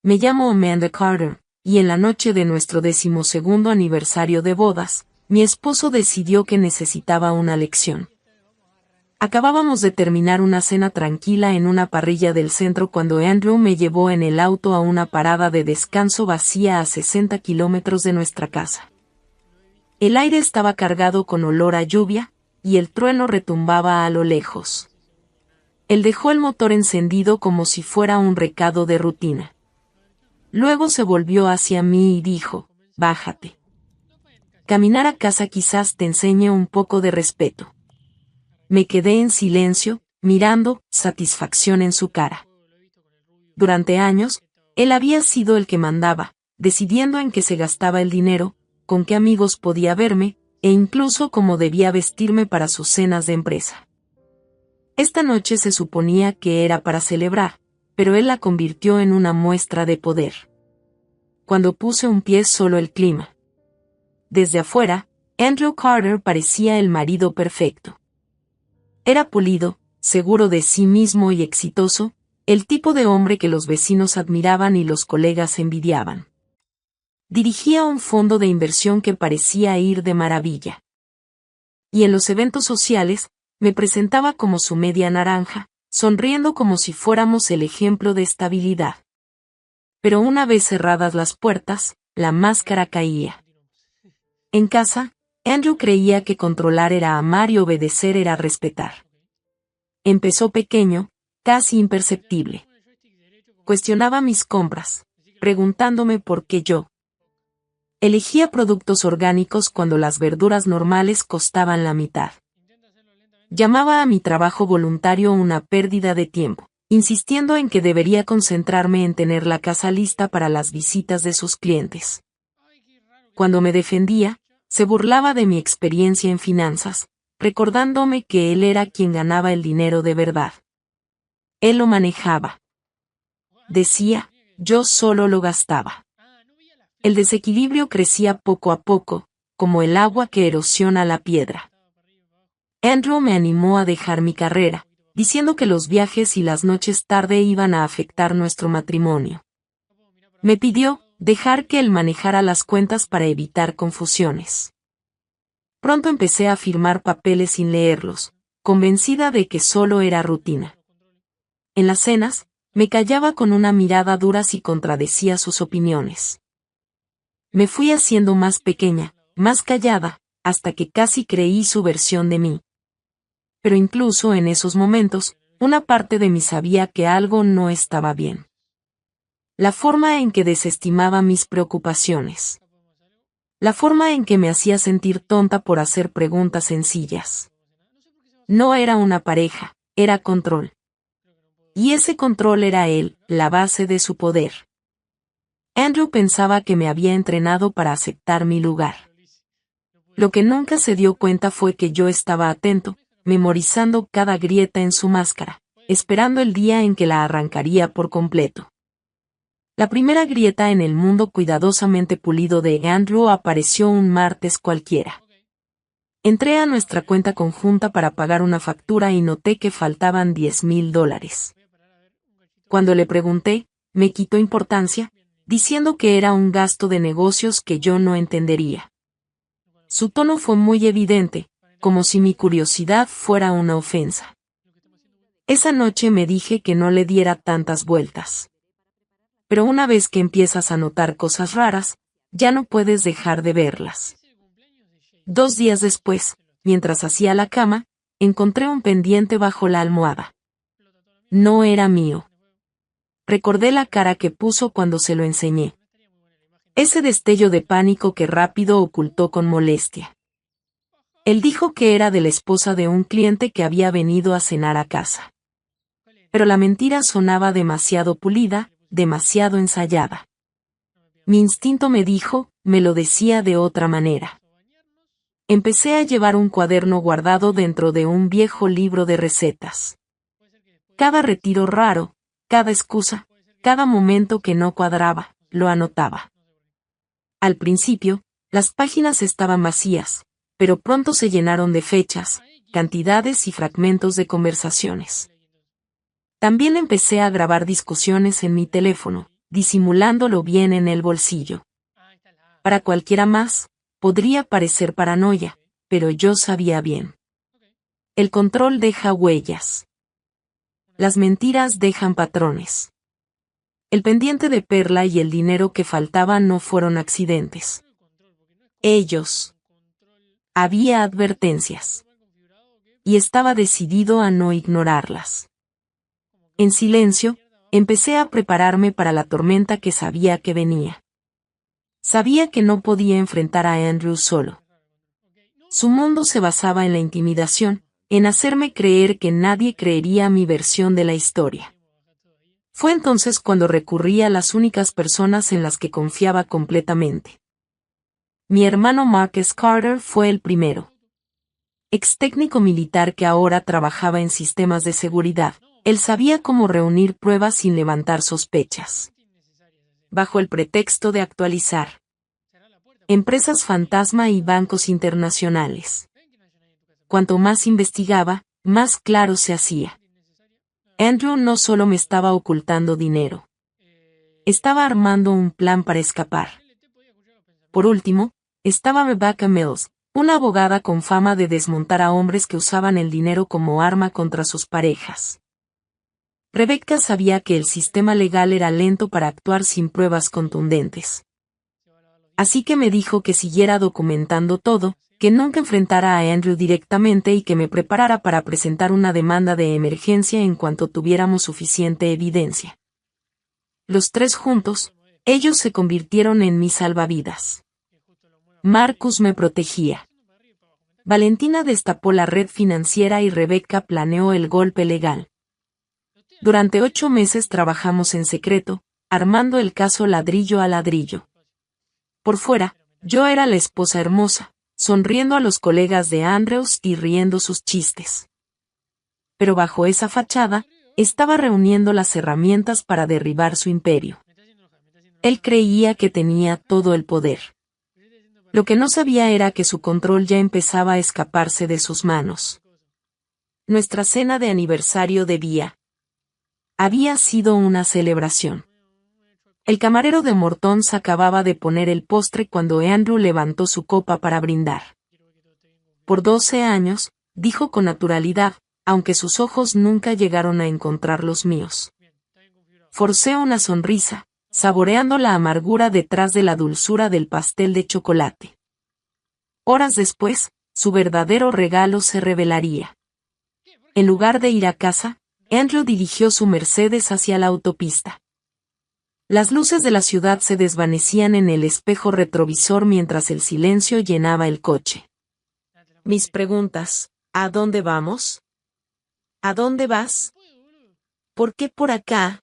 Me llamo Amanda Carter, y en la noche de nuestro 12º aniversario de bodas, mi esposo decidió que necesitaba una lección. Acabábamos de terminar una cena tranquila en una parrilla del centro cuando Andrew me llevó en el auto a una parada de descanso vacía a 60 kilómetros de nuestra casa. El aire estaba cargado con olor a lluvia, y el trueno retumbaba a lo lejos. Él dejó el motor encendido como si fuera un recado de rutina. Luego se volvió hacia mí y dijo, «Bájate. Caminar a casa quizás te enseñe un poco de respeto». Me quedé en silencio, mirando, satisfacción en su cara. Durante años, él había sido el que mandaba, decidiendo en qué se gastaba el dinero, con qué amigos podía verme, e incluso cómo debía vestirme para sus cenas de empresa. Esta noche se suponía que era para celebrar, pero él la convirtió en una muestra de poder. Cuando puse un pie solo el clima. Desde afuera, Andrew Carter parecía el marido perfecto. Era pulido, seguro de sí mismo y exitoso, el tipo de hombre que los vecinos admiraban y los colegas envidiaban. Dirigía un fondo de inversión que parecía ir de maravilla. Y en los eventos sociales, me presentaba como su media naranja, sonriendo como si fuéramos el ejemplo de estabilidad. Pero una vez cerradas las puertas, la máscara caía. En casa, Andrew creía que controlar era amar y obedecer era respetar. Empezó pequeño, casi imperceptible. Cuestionaba mis compras, preguntándome por qué yo. Elegía productos orgánicos cuando las verduras normales costaban la mitad. Llamaba a mi trabajo voluntario una pérdida de tiempo, insistiendo en que debería concentrarme en tener la casa lista para las visitas de sus clientes. Cuando me defendía, se burlaba de mi experiencia en finanzas, recordándome que él era quien ganaba el dinero de verdad. Él lo manejaba. Decía, yo solo lo gastaba. El desequilibrio crecía poco a poco, como el agua que erosiona la piedra. Andrew me animó a dejar mi carrera, diciendo que los viajes y las noches tarde iban a afectar nuestro matrimonio. Me pidió dejar que él manejara las cuentas para evitar confusiones. Pronto empecé a firmar papeles sin leerlos, convencida de que solo era rutina. En las cenas, me callaba con una mirada dura si contradecía sus opiniones. Me fui haciendo más pequeña, más callada, hasta que casi creí su versión de mí. Pero incluso en esos momentos, una parte de mí sabía que algo no estaba bien. La forma en que desestimaba mis preocupaciones. La forma en que me hacía sentir tonta por hacer preguntas sencillas. No era una pareja, era control. Y ese control era él, la base de su poder. Andrew pensaba que me había entrenado para aceptar mi lugar. Lo que nunca se dio cuenta fue que yo estaba atento, memorizando cada grieta en su máscara, esperando el día en que la arrancaría por completo. La primera grieta en el mundo cuidadosamente pulido de Andrew apareció un martes cualquiera. Entré a nuestra cuenta conjunta para pagar una factura y noté que faltaban $10,000. Cuando le pregunté, me quitó importancia, diciendo que era un gasto de negocios que yo no entendería. Su tono fue muy evidente, como si mi curiosidad fuera una ofensa. Esa noche me dije que no le diera tantas vueltas. Pero una vez que empiezas a notar cosas raras, ya no puedes dejar de verlas. 2 días después, mientras hacía la cama, encontré un pendiente bajo la almohada. No era mío. Recordé la cara que puso cuando se lo enseñé. Ese destello de pánico que rápido ocultó con molestia. Él dijo que era de la esposa de un cliente que había venido a cenar a casa. Pero la mentira sonaba demasiado pulida, demasiado ensayada. Mi instinto me dijo, me lo decía de otra manera. Empecé a llevar un cuaderno guardado dentro de un viejo libro de recetas. Cada retiro raro, cada excusa, cada momento que no cuadraba, lo anotaba. Al principio, las páginas estaban vacías, pero pronto se llenaron de fechas, cantidades y fragmentos de conversaciones. También empecé a grabar discusiones en mi teléfono, disimulándolo bien en el bolsillo. Para cualquiera más, podría parecer paranoia, pero yo sabía bien. El control deja huellas. Las mentiras dejan patrones. El pendiente de perla y el dinero que faltaban no fueron accidentes. Ellos. Había advertencias. Y estaba decidido a no ignorarlas. En silencio, empecé a prepararme para la tormenta que sabía que venía. Sabía que no podía enfrentar a Andrew solo. Su mundo se basaba en la intimidación, en hacerme creer que nadie creería mi versión de la historia. Fue entonces cuando recurrí a las únicas personas en las que confiaba completamente. Mi hermano Marcus Carter fue el primero. Ex técnico militar que ahora trabajaba en sistemas de seguridad, él sabía cómo reunir pruebas sin levantar sospechas. Bajo el pretexto de actualizar empresas fantasma y bancos internacionales. Cuanto más investigaba, más claro se hacía. Andrew no solo me estaba ocultando dinero. Estaba armando un plan para escapar. Por último, estaba Rebecca Mills, una abogada con fama de desmontar a hombres que usaban el dinero como arma contra sus parejas. Rebecca sabía que el sistema legal era lento para actuar sin pruebas contundentes. Así que me dijo que siguiera documentando todo, que nunca enfrentara a Andrew directamente y que me preparara para presentar una demanda de emergencia en cuanto tuviéramos suficiente evidencia. Los tres juntos, ellos se convirtieron en mis salvavidas. Marcus me protegía. Valentina destapó la red financiera y Rebecca planeó el golpe legal. Durante 8 meses trabajamos en secreto, armando el caso ladrillo a ladrillo. Por fuera, yo era la esposa hermosa, sonriendo a los colegas de Andrews y riendo sus chistes. Pero bajo esa fachada, estaba reuniendo las herramientas para derribar su imperio. Él creía que tenía todo el poder. Lo que no sabía era que su control ya empezaba a escaparse de sus manos. Nuestra cena de aniversario había sido una celebración. El camarero de Mortons acababa de poner el postre cuando Andrew levantó su copa para brindar. Por 12 años, dijo con naturalidad, aunque sus ojos nunca llegaron a encontrar los míos. Forcé una sonrisa, saboreando la amargura detrás de la dulzura del pastel de chocolate. Horas después, su verdadero regalo se revelaría. En lugar de ir a casa, Andrew dirigió su Mercedes hacia la autopista. Las luces de la ciudad se desvanecían en el espejo retrovisor mientras el silencio llenaba el coche. Mis preguntas, ¿a dónde vamos? ¿A dónde vas? ¿Por qué por acá?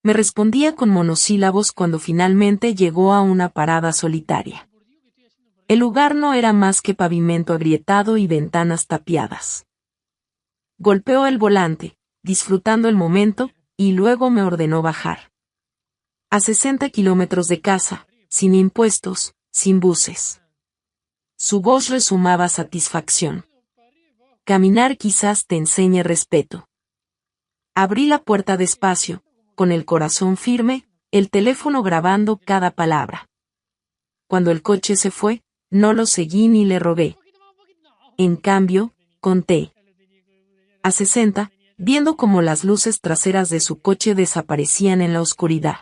Me respondía con monosílabos cuando finalmente llegó a una parada solitaria. El lugar no era más que pavimento agrietado y ventanas tapiadas. Golpeó el volante, disfrutando el momento, y luego me ordenó bajar. A 60 kilómetros de casa, sin impuestos, sin buses. Su voz resumaba satisfacción. Caminar quizás te enseñe respeto. Abrí la puerta despacio, con el corazón firme, el teléfono grabando cada palabra. Cuando el coche se fue, no lo seguí ni le rogué. En cambio, conté. A 60, viendo cómo las luces traseras de su coche desaparecían en la oscuridad.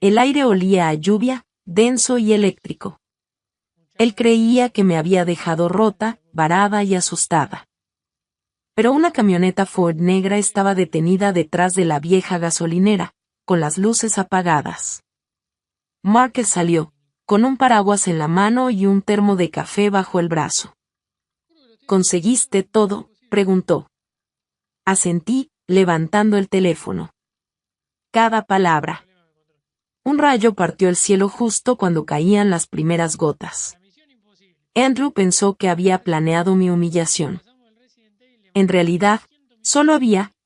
El aire olía a lluvia, denso y eléctrico. Él creía que me había dejado rota, varada y asustada. Pero una camioneta Ford negra estaba detenida detrás de la vieja gasolinera, con las luces apagadas. Marcus salió, con un paraguas en la mano y un termo de café bajo el brazo. ¿Conseguiste todo?, preguntó. Asentí, levantando el teléfono. Cada palabra. Un rayo partió el cielo justo cuando caían las primeras gotas. Andrew pensó que había planeado mi humillación. En realidad, solo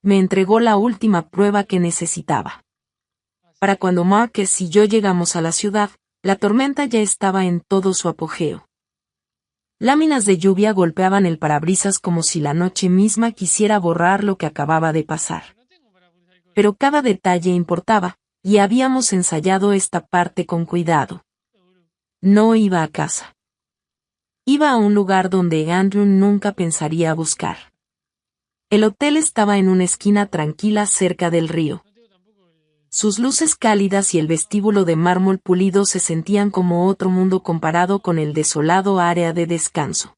me entregó la última prueba que necesitaba. Para cuando Marcus y yo llegamos a la ciudad, la tormenta ya estaba en todo su apogeo. Láminas de lluvia golpeaban el parabrisas como si la noche misma quisiera borrar lo que acababa de pasar. Pero cada detalle importaba, y habíamos ensayado esta parte con cuidado. No iba a casa. Iba a un lugar donde Andrew nunca pensaría buscar. El hotel estaba en una esquina tranquila cerca del río. Sus luces cálidas y el vestíbulo de mármol pulido se sentían como otro mundo comparado con el desolado área de descanso.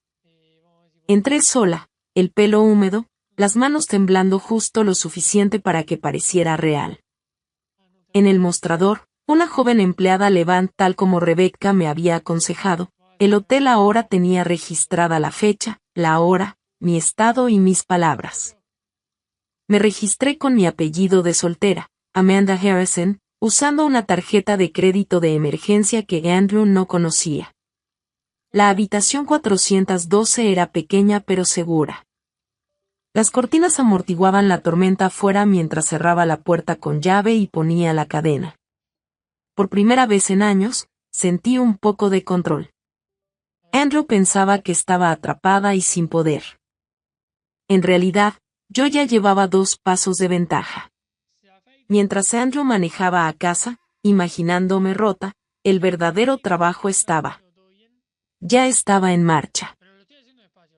Entré sola, el pelo húmedo, las manos temblando justo lo suficiente para que pareciera real. En el mostrador, una joven empleada levant tal como Rebecca me había aconsejado, el hotel ahora tenía registrada la fecha, la hora, mi estado y mis palabras. Me registré con mi apellido de soltera, Amanda Harrison, usando una tarjeta de crédito de emergencia que Andrew no conocía. La habitación 412 era pequeña pero segura. Las cortinas amortiguaban la tormenta afuera mientras cerraba la puerta con llave y ponía la cadena. Por primera vez en años, sentí un poco de control. Andrew pensaba que estaba atrapada y sin poder. En realidad, yo ya llevaba 2 pasos de ventaja. Mientras Andrew manejaba a casa, imaginándome rota, el verdadero trabajo ya estaba en marcha.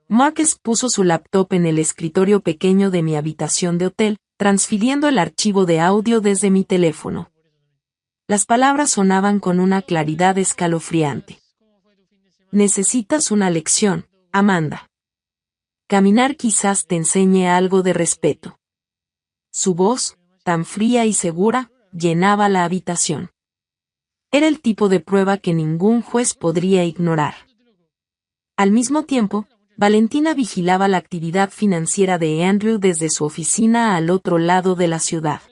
Marcus puso su laptop en el escritorio pequeño de mi habitación de hotel, transfiriendo el archivo de audio desde mi teléfono. Las palabras sonaban con una claridad escalofriante. Necesitas una lección, Amanda. Caminar quizás te enseñe algo de respeto. Su voz, tan fría y segura, llenaba la habitación. Era el tipo de prueba que ningún juez podría ignorar. Al mismo tiempo, Valentina vigilaba la actividad financiera de Andrew desde su oficina al otro lado de la ciudad.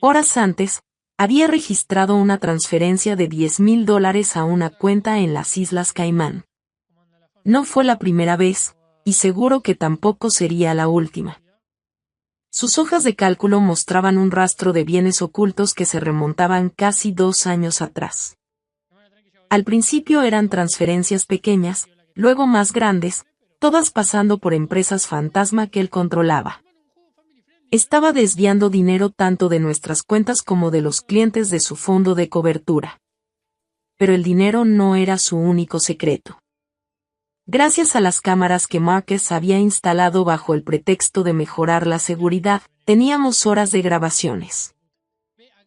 Horas antes, había registrado una transferencia de $10,000 a una cuenta en las Islas Caimán. No fue la primera vez, y seguro que tampoco sería la última. Sus hojas de cálculo mostraban un rastro de bienes ocultos que se remontaban casi 2 años atrás. Al principio eran transferencias pequeñas, luego más grandes, todas pasando por empresas fantasma que él controlaba. Estaba desviando dinero tanto de nuestras cuentas como de los clientes de su fondo de cobertura. Pero el dinero no era su único secreto. Gracias a las cámaras que Marcus había instalado bajo el pretexto de mejorar la seguridad, teníamos horas de grabaciones.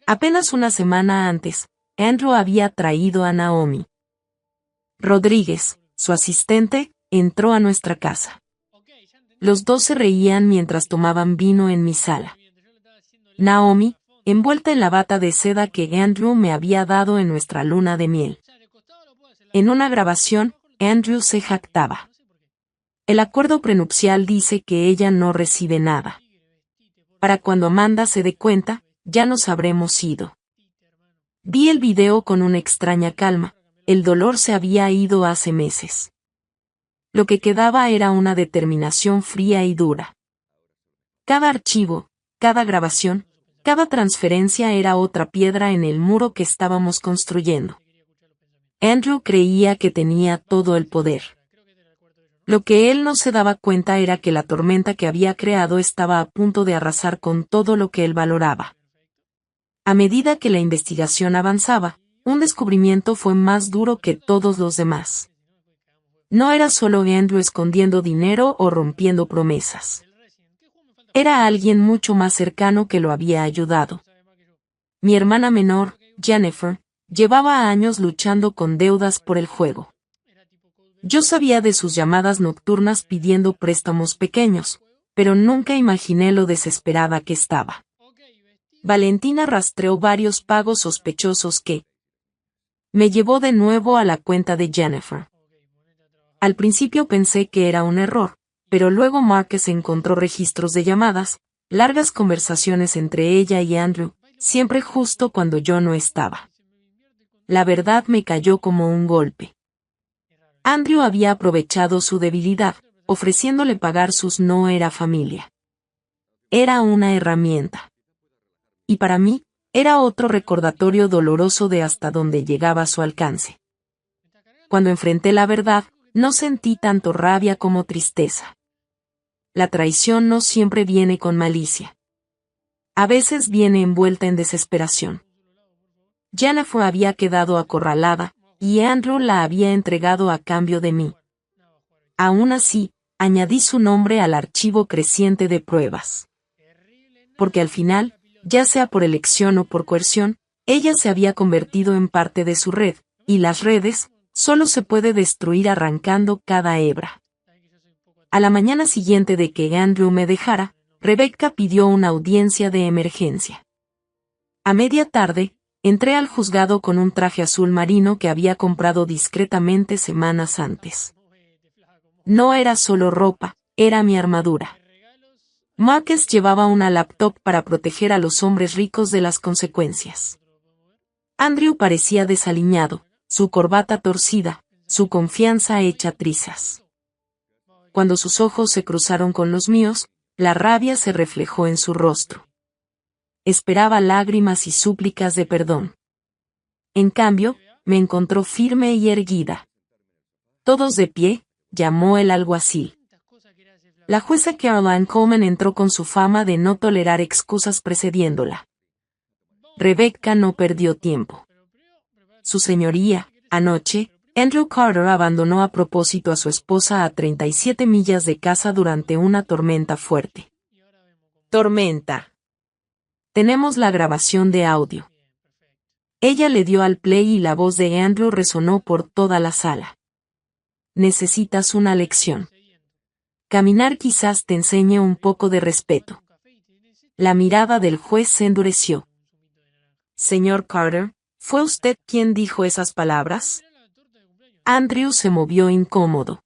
Apenas una semana antes, Andrew había traído a Naomi Rodríguez, su asistente, entró a nuestra casa. Los 2 se reían mientras tomaban vino en mi sala. Naomi, envuelta en la bata de seda que Andrew me había dado en nuestra luna de miel. En una grabación, Andrew se jactaba. El acuerdo prenupcial dice que ella no recibe nada. Para cuando Amanda se dé cuenta, ya nos habremos ido. Vi el video con una extraña calma, el dolor se había ido hace meses. Lo que quedaba era una determinación fría y dura. Cada archivo, cada grabación, cada transferencia era otra piedra en el muro que estábamos construyendo. Andrew creía que tenía todo el poder. Lo que él no se daba cuenta era que la tormenta que había creado estaba a punto de arrasar con todo lo que él valoraba. A medida que la investigación avanzaba, un descubrimiento fue más duro que todos los demás. No era solo Andrew escondiendo dinero o rompiendo promesas. Era alguien mucho más cercano que lo había ayudado. Mi hermana menor, Jennifer, llevaba años luchando con deudas por el juego. Yo sabía de sus llamadas nocturnas pidiendo préstamos pequeños, pero nunca imaginé lo desesperada que estaba. Valentina rastreó varios pagos sospechosos que me llevó de nuevo a la cuenta de Jennifer. Al principio pensé que era un error, pero luego Marcus encontró registros de llamadas, largas conversaciones entre ella y Andrew, siempre justo cuando yo no estaba. La verdad me cayó como un golpe. Andrew había aprovechado su debilidad, ofreciéndole pagar sus no era familia. Era una herramienta. Y para mí, era otro recordatorio doloroso de hasta dónde llegaba su alcance. Cuando enfrenté la verdad, no sentí tanto rabia como tristeza. La traición no siempre viene con malicia. A veces viene envuelta en desesperación. Jennifer había quedado acorralada, y Andrew la había entregado a cambio de mí. Aún así, añadí su nombre al archivo creciente de pruebas. Porque al final, ya sea por elección o por coerción, ella se había convertido en parte de su red, y las redes, solo se puede destruir arrancando cada hebra. A la mañana siguiente de que Andrew me dejara, Rebecca pidió una audiencia de emergencia. A media tarde, entré al juzgado con un traje azul marino que había comprado discretamente semanas antes. No era solo ropa, era mi armadura. Marcus llevaba una laptop para proteger a los hombres ricos de las consecuencias. Andrew parecía desaliñado, su corbata torcida, su confianza hecha trizas. Cuando sus ojos se cruzaron con los míos, la rabia se reflejó en su rostro. Esperaba lágrimas y súplicas de perdón. En cambio, me encontró firme y erguida. Todos de pie, llamó el alguacil. La jueza Caroline Coleman entró con su fama de no tolerar excusas precediéndola. Rebecca no perdió tiempo. Su señoría, anoche, Andrew Carter abandonó a propósito a su esposa a 37 millas de casa durante una tormenta fuerte. Tormenta. Tenemos la grabación de audio. Ella le dio al play y la voz de Andrew resonó por toda la sala. Necesitas una lección. Caminar quizás te enseñe un poco de respeto. La mirada del juez se endureció. Señor Carter, ¿fue usted quien dijo esas palabras? Andrew se movió incómodo.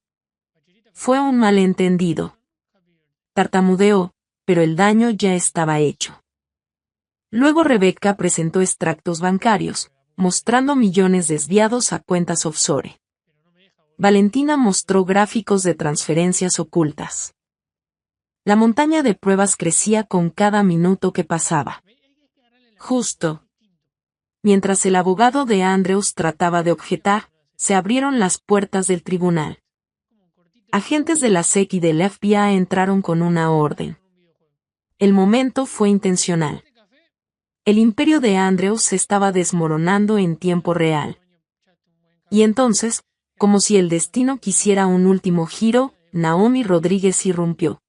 Fue un malentendido. Tartamudeó, pero el daño ya estaba hecho. Luego Rebecca presentó extractos bancarios, mostrando millones desviados a cuentas offshore. Valentina mostró gráficos de transferencias ocultas. La montaña de pruebas crecía con cada minuto que pasaba. Justo. Mientras el abogado de Andrews trataba de objetar, se abrieron las puertas del tribunal. Agentes de la SEC y del FBI entraron con una orden. El momento fue intencional. El imperio de Andrews se estaba desmoronando en tiempo real. Y entonces, como si el destino quisiera un último giro, Naomi Rodríguez irrumpió.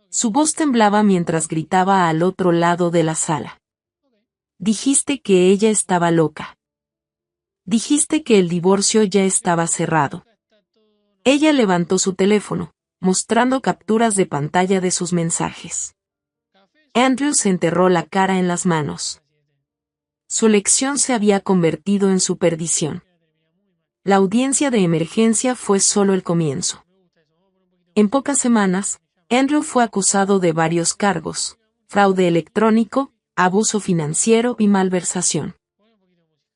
Su voz temblaba mientras gritaba al otro lado de la sala. Dijiste que ella estaba loca. Dijiste que el divorcio ya estaba cerrado. Ella levantó su teléfono, mostrando capturas de pantalla de sus mensajes. Andrew se enterró la cara en las manos. Su lección se había convertido en su perdición. La audiencia de emergencia fue solo el comienzo. En pocas semanas, Andrew fue acusado de varios cargos: fraude electrónico, abuso financiero y malversación.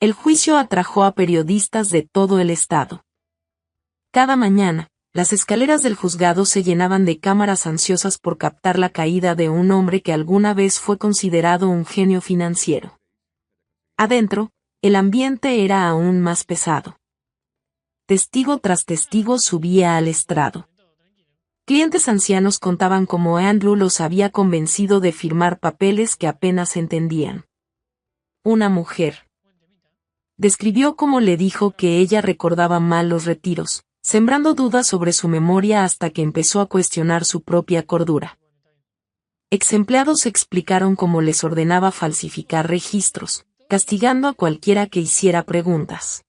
El juicio atrajo a periodistas de todo el estado. Cada mañana, las escaleras del juzgado se llenaban de cámaras ansiosas por captar la caída de un hombre que alguna vez fue considerado un genio financiero. Adentro, el ambiente era aún más pesado. Testigo tras testigo subía al estrado. Clientes ancianos contaban cómo Andrew los había convencido de firmar papeles que apenas entendían. Una mujer describió cómo le dijo que ella recordaba mal los retiros, sembrando dudas sobre su memoria hasta que empezó a cuestionar su propia cordura. Exempleados explicaron cómo les ordenaba falsificar registros, castigando a cualquiera que hiciera preguntas.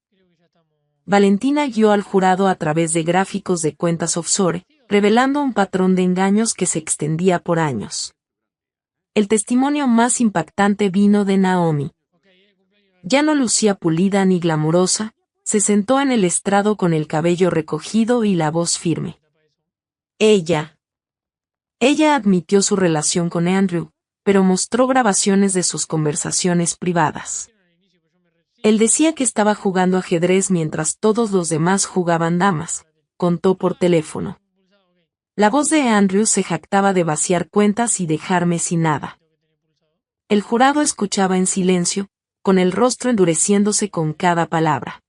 Valentina guió al jurado a través de gráficos de cuentas offshore, revelando un patrón de engaños que se extendía por años. El testimonio más impactante vino de Naomi. Ya no lucía pulida ni glamurosa, se sentó en el estrado con el cabello recogido y la voz firme. Ella admitió su relación con Andrew, pero mostró grabaciones de sus conversaciones privadas. Él decía que estaba jugando ajedrez mientras todos los demás jugaban damas, contó por teléfono. La voz de Andrew se jactaba de vaciar cuentas y dejarme sin nada. El jurado escuchaba en silencio, con el rostro endureciéndose con cada palabra.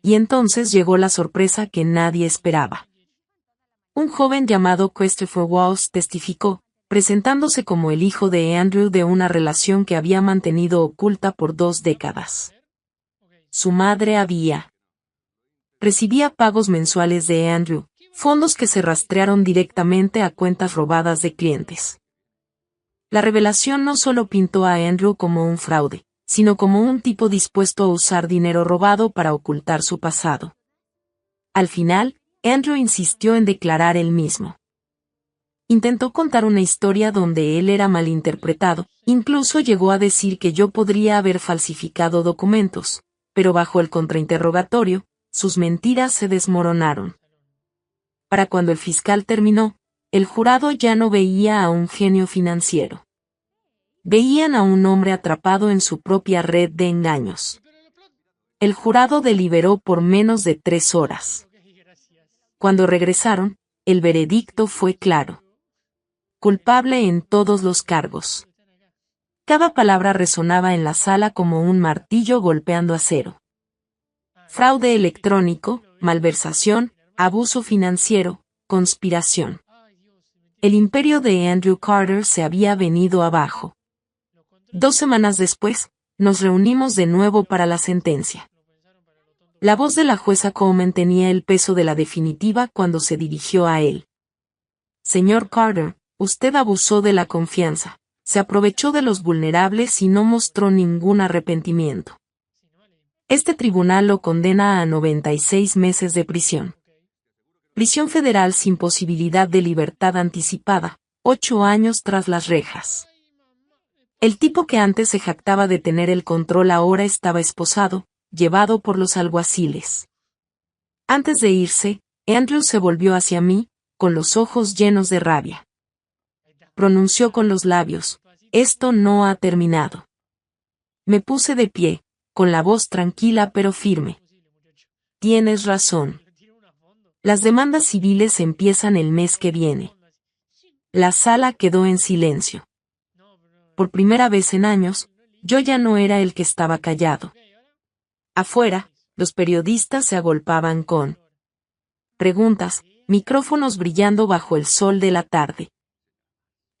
Y entonces llegó la sorpresa que nadie esperaba. Un joven llamado Christopher Walsh testificó, presentándose como el hijo de Andrew de una relación que había mantenido oculta por 2 décadas. Su madre recibía pagos mensuales de Andrew, fondos que se rastrearon directamente a cuentas robadas de clientes. La revelación no solo pintó a Andrew como un fraude, sino como un tipo dispuesto a usar dinero robado para ocultar su pasado. Al final, Andrew insistió en declarar él mismo. Intentó contar una historia donde él era malinterpretado, incluso llegó a decir que yo podría haber falsificado documentos, pero bajo el contrainterrogatorio, sus mentiras se desmoronaron. Para cuando el fiscal terminó, el jurado ya no veía a un genio financiero. Veían a un hombre atrapado en su propia red de engaños. El jurado deliberó por menos de 3 horas. Cuando regresaron, el veredicto fue claro. Culpable en todos los cargos. Cada palabra resonaba en la sala como un martillo golpeando acero. Fraude electrónico, malversación, abuso financiero, conspiración. El imperio de Andrew Carter se había venido abajo. 2 semanas después, nos reunimos de nuevo para la sentencia. La voz de la jueza Coleman tenía el peso de la definitiva cuando se dirigió a él. Señor Carter, usted abusó de la confianza, se aprovechó de los vulnerables y no mostró ningún arrepentimiento. Este tribunal lo condena a 96 meses de prisión. Prisión federal sin posibilidad de libertad anticipada, 8 años tras las rejas. El tipo que antes se jactaba de tener el control ahora estaba esposado, llevado por los alguaciles. Antes de irse, Andrew se volvió hacia mí, con los ojos llenos de rabia. Pronunció con los labios, esto no ha terminado. Me puse de pie, con la voz tranquila pero firme. Tienes razón. Las demandas civiles empiezan el mes que viene. La sala quedó en silencio. Por primera vez en años, yo ya no era el que estaba callado. Afuera, los periodistas se agolpaban con preguntas, micrófonos brillando bajo el sol de la tarde.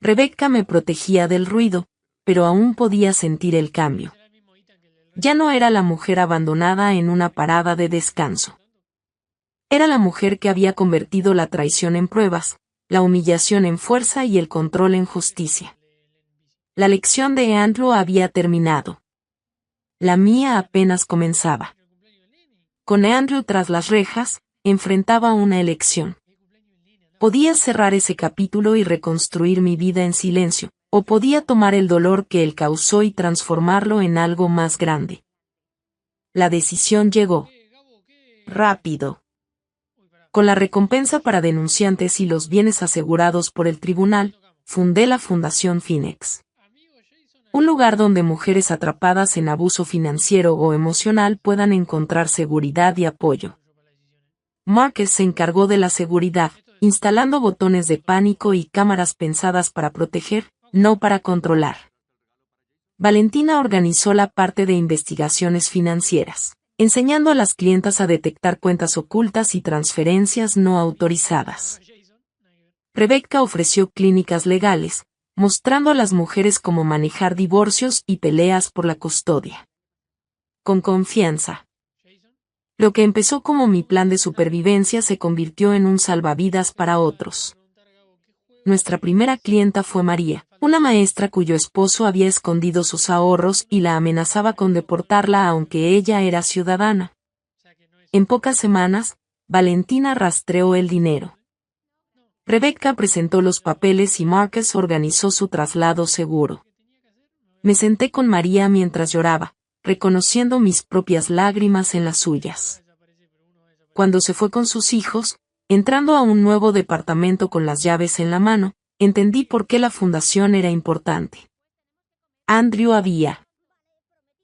Rebecca me protegía del ruido, pero aún podía sentir el cambio. Ya no era la mujer abandonada en una parada de descanso. Era la mujer que había convertido la traición en pruebas, la humillación en fuerza y el control en justicia. La lección de Andrew había terminado. La mía apenas comenzaba. Con Andrew tras las rejas, enfrentaba una elección. Podía cerrar ese capítulo y reconstruir mi vida en silencio, o podía tomar el dolor que él causó y transformarlo en algo más grande. La decisión llegó. Rápido. Con la recompensa para denunciantes y los bienes asegurados por el tribunal, fundé la Fundación Phoenix. Un lugar donde mujeres atrapadas en abuso financiero o emocional puedan encontrar seguridad y apoyo. Marcus se encargó de la seguridad, instalando botones de pánico y cámaras pensadas para proteger, no para controlar. Valentina organizó la parte de investigaciones financieras, enseñando a las clientas a detectar cuentas ocultas y transferencias no autorizadas. Rebecca ofreció clínicas legales, mostrando a las mujeres cómo manejar divorcios y peleas por la custodia. Con confianza. Lo que empezó como mi plan de supervivencia se convirtió en un salvavidas para otros. Nuestra primera clienta fue María, una maestra cuyo esposo había escondido sus ahorros y la amenazaba con deportarla aunque ella era ciudadana. En pocas semanas, Valentina rastreó el dinero. Rebecca presentó los papeles y Marcus organizó su traslado seguro. Me senté con María mientras lloraba, reconociendo mis propias lágrimas en las suyas. Cuando se fue con sus hijos, entrando a un nuevo departamento con las llaves en la mano, entendí por qué la fundación era importante. Andrew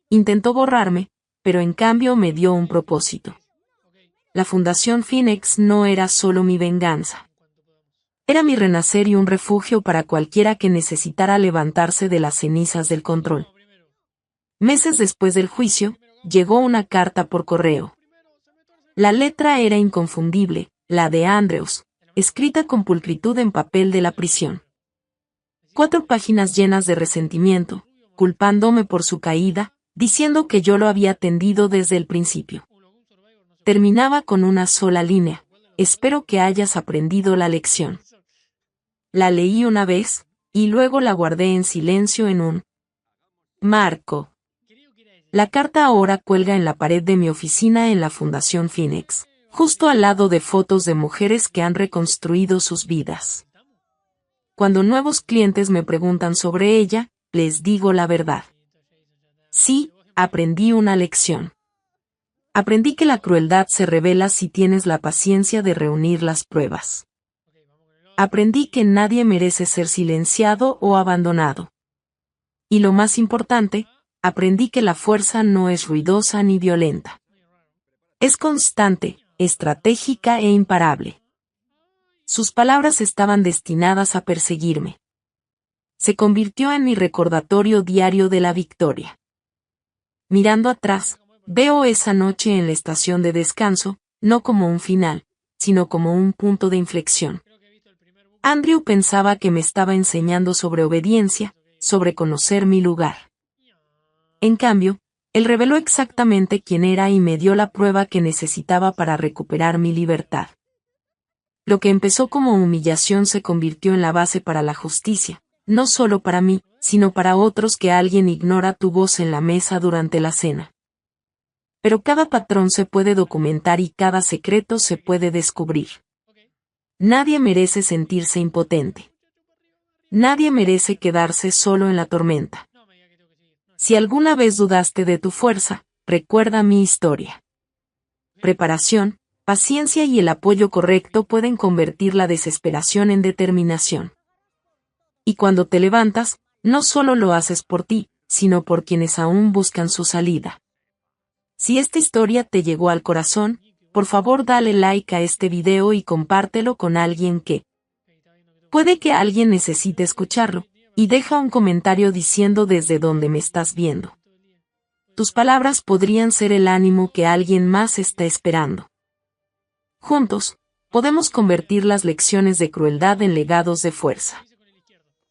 intentó borrarme, pero en cambio me dio un propósito. La Fundación Phoenix no era solo mi venganza. Era mi renacer y un refugio para cualquiera que necesitara levantarse de las cenizas del control. Meses después del juicio, llegó una carta por correo. La letra era inconfundible, la de Andrews, escrita con pulcritud en papel de la prisión. 4 páginas llenas de resentimiento, culpándome por su caída, diciendo que yo lo había tendido desde el principio. Terminaba con una sola línea: espero que hayas aprendido la lección. La leí una vez, y luego la guardé en silencio en un marco. La carta ahora cuelga en la pared de mi oficina en la Fundación Phoenix, justo al lado de fotos de mujeres que han reconstruido sus vidas. Cuando nuevos clientes me preguntan sobre ella, les digo la verdad. Sí, aprendí una lección. Aprendí que la crueldad se revela si tienes la paciencia de reunir las pruebas. Aprendí que nadie merece ser silenciado o abandonado. Y lo más importante, aprendí que la fuerza no es ruidosa ni violenta. Es constante, estratégica e imparable. Sus palabras estaban destinadas a perseguirme. Se convirtió en mi recordatorio diario de la victoria. Mirando atrás, veo esa noche en la estación de descanso, no como un final, sino como un punto de inflexión. Andrew pensaba que me estaba enseñando sobre obediencia, sobre conocer mi lugar. En cambio, él reveló exactamente quién era y me dio la prueba que necesitaba para recuperar mi libertad. Lo que empezó como humillación se convirtió en la base para la justicia, no solo para mí, sino para otros que alguien ignora tu voz en la mesa durante la cena. Pero cada patrón se puede documentar y cada secreto se puede descubrir. Nadie merece sentirse impotente. Nadie merece quedarse solo en la tormenta. Si alguna vez dudaste de tu fuerza, recuerda mi historia. Preparación, paciencia y el apoyo correcto pueden convertir la desesperación en determinación. Y cuando te levantas, no solo lo haces por ti, sino por quienes aún buscan su salida. Si esta historia te llegó al corazón, por favor dale like a este video y compártelo con alguien que puede que alguien necesite escucharlo, y deja un comentario diciendo desde dónde me estás viendo. Tus palabras podrían ser el ánimo que alguien más está esperando. Juntos, podemos convertir las lecciones de crueldad en legados de fuerza.